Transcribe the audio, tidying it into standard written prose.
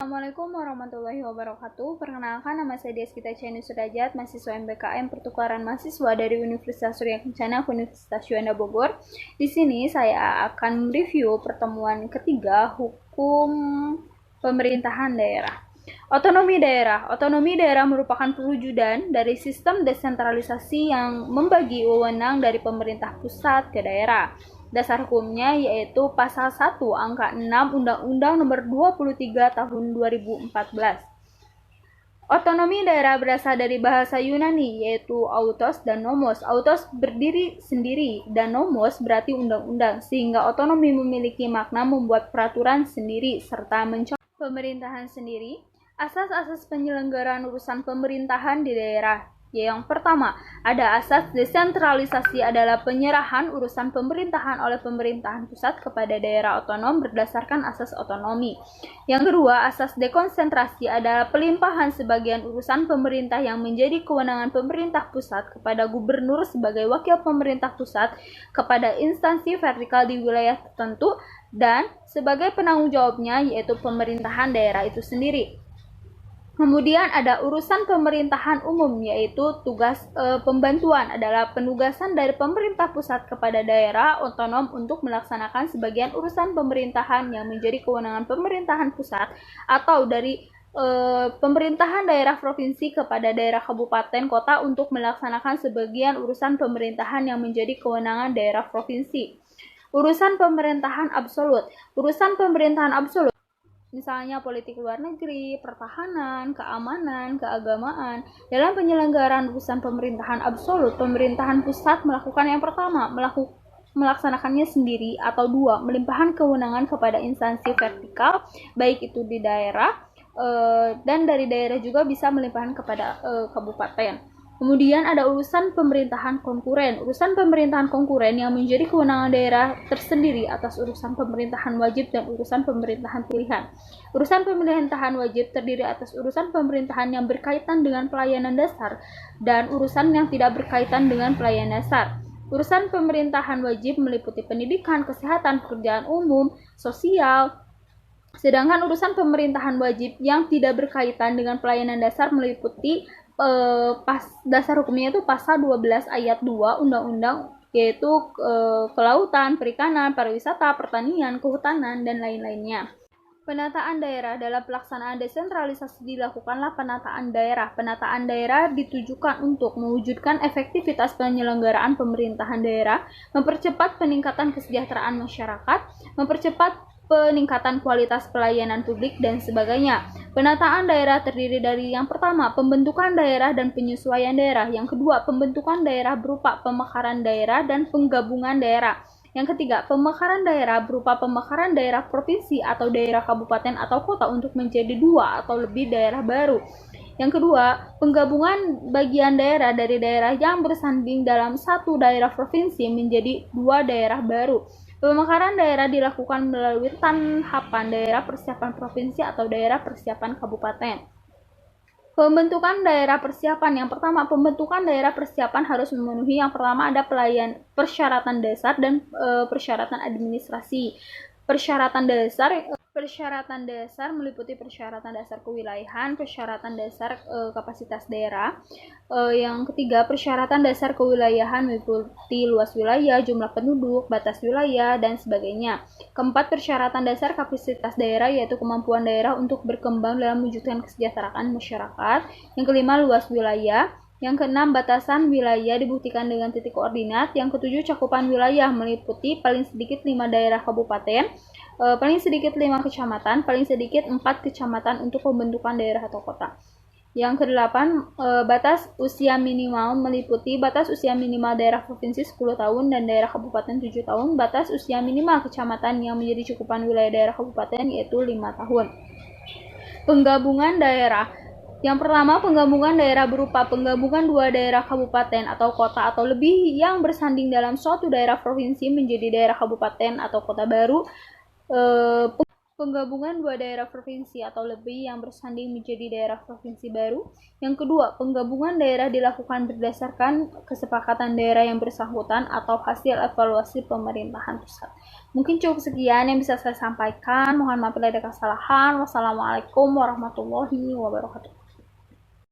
Assalamualaikum warahmatullahi wabarakatuh. Perkenalkan, nama saya Deskita Cheni Sudrajat, mahasiswa MBKM Pertukaran Mahasiswa dari Universitas Surya Kencana, Universitas Juanda Bogor. Di sini saya akan mereview pertemuan ketiga hukum pemerintahan daerah. Otonomi daerah. Otonomi daerah merupakan perwujudan dari sistem desentralisasi yang membagi wewenang dari pemerintah pusat ke daerah. Dasar hukumnya yaitu Pasal 1 Angka 6 Undang-Undang Nomor 23 Tahun 2014. Otonomi daerah berasal dari bahasa Yunani yaitu autos dan nomos. Autos berdiri sendiri dan nomos berarti undang-undang, sehingga otonomi memiliki makna membuat peraturan sendiri serta mencontoh pemerintahan sendiri. Asas-asas penyelenggaraan urusan pemerintahan di daerah. Yang pertama, ada asas desentralisasi adalah penyerahan urusan pemerintahan oleh pemerintahan pusat kepada daerah otonom berdasarkan asas otonomi. Yang kedua, asas dekonsentrasi adalah pelimpahan sebagian urusan pemerintah yang menjadi kewenangan pemerintah pusat kepada gubernur sebagai wakil pemerintah pusat kepada instansi vertikal di wilayah tertentu dan sebagai penanggung jawabnya yaitu pemerintahan daerah itu sendiri. Kemudian ada urusan pemerintahan umum, yaitu tugas pembantuan adalah penugasan dari pemerintah pusat kepada daerah otonom untuk melaksanakan sebagian urusan pemerintahan yang menjadi kewenangan pemerintahan pusat atau dari pemerintahan daerah provinsi kepada daerah kabupaten kota untuk melaksanakan sebagian urusan pemerintahan yang menjadi kewenangan daerah provinsi. Urusan pemerintahan absolut. Urusan pemerintahan absolut misalnya politik luar negeri, pertahanan, keamanan, keagamaan. Dalam penyelenggaraan urusan pemerintahan absolut, pemerintahan pusat melakukan yang pertama, melaksanakannya sendiri, atau dua, melimpahkan kewenangan kepada instansi vertikal, baik itu di daerah, dan dari daerah juga bisa melimpahkan kepada kabupaten. Kemudian ada urusan pemerintahan konkuren. Urusan pemerintahan konkuren yang menjadi kewenangan daerah tersendiri atas urusan pemerintahan wajib dan urusan pemerintahan pilihan. Urusan pemerintahan wajib terdiri atas urusan pemerintahan yang berkaitan dengan pelayanan dasar dan urusan yang tidak berkaitan dengan pelayanan dasar. Urusan pemerintahan wajib meliputi pendidikan, kesehatan, pekerjaan umum, sosial. Sedangkan urusan pemerintahan wajib yang tidak berkaitan dengan pelayanan dasar meliputi dasar hukumnya itu pasal 12 ayat 2 undang-undang yaitu kelautan, perikanan, pariwisata, pertanian, kehutanan, dan lain-lainnya. Penataan daerah. Dalam pelaksanaan desentralisasi dilakukanlah penataan daerah. Penataan daerah ditujukan untuk mewujudkan efektivitas penyelenggaraan pemerintahan daerah, mempercepat peningkatan kesejahteraan masyarakat, mempercepat peningkatan kualitas pelayanan publik, dan sebagainya. Penataan daerah terdiri dari yang pertama, pembentukan daerah dan penyesuaian daerah. Yang kedua, pembentukan daerah berupa pemekaran daerah dan penggabungan daerah. Yang ketiga, pemekaran daerah berupa pemekaran daerah provinsi atau daerah kabupaten atau kota untuk menjadi dua atau lebih daerah baru. Yang kedua, penggabungan bagian daerah dari daerah yang bersanding dalam satu daerah provinsi menjadi dua daerah baru. Pemekaran daerah dilakukan melalui tahapan daerah persiapan provinsi atau daerah persiapan kabupaten. Pembentukan daerah persiapan. Yang pertama, pembentukan daerah persiapan harus memenuhi yang pertama ada persyaratan dasar dan persyaratan administrasi. Persyaratan dasar meliputi persyaratan dasar kewilayahan, persyaratan dasar kapasitas daerah. Yang ketiga, persyaratan dasar kewilayahan meliputi luas wilayah, jumlah penduduk, batas wilayah, dan sebagainya. Keempat, persyaratan dasar kapasitas daerah yaitu kemampuan daerah untuk berkembang dalam mewujudkan kesejahteraan masyarakat. Yang kelima, luas wilayah. Yang keenam, batasan wilayah dibuktikan dengan titik koordinat. Yang ketujuh, cakupan wilayah meliputi paling sedikit 5 daerah kabupaten, paling sedikit 5 kecamatan, paling sedikit 4 kecamatan untuk pembentukan daerah atau kota. Yang kedelapan, batas usia minimal meliputi batas usia minimal daerah provinsi 10 tahun dan daerah kabupaten 7 tahun, batas usia minimal kecamatan yang menjadi cakupan wilayah daerah kabupaten yaitu 5 tahun. Penggabungan daerah. Yang pertama, penggabungan daerah berupa penggabungan dua daerah kabupaten atau kota atau lebih yang bersanding dalam suatu daerah provinsi menjadi daerah kabupaten atau kota baru. penggabungan dua daerah provinsi atau lebih yang bersanding menjadi daerah provinsi baru. Yang kedua, penggabungan daerah dilakukan berdasarkan kesepakatan daerah yang bersangkutan atau hasil evaluasi pemerintahan pusat. Mungkin cukup sekian yang bisa saya sampaikan. Mohon maaf bila ada kesalahan. Wassalamualaikum warahmatullahi wabarakatuh.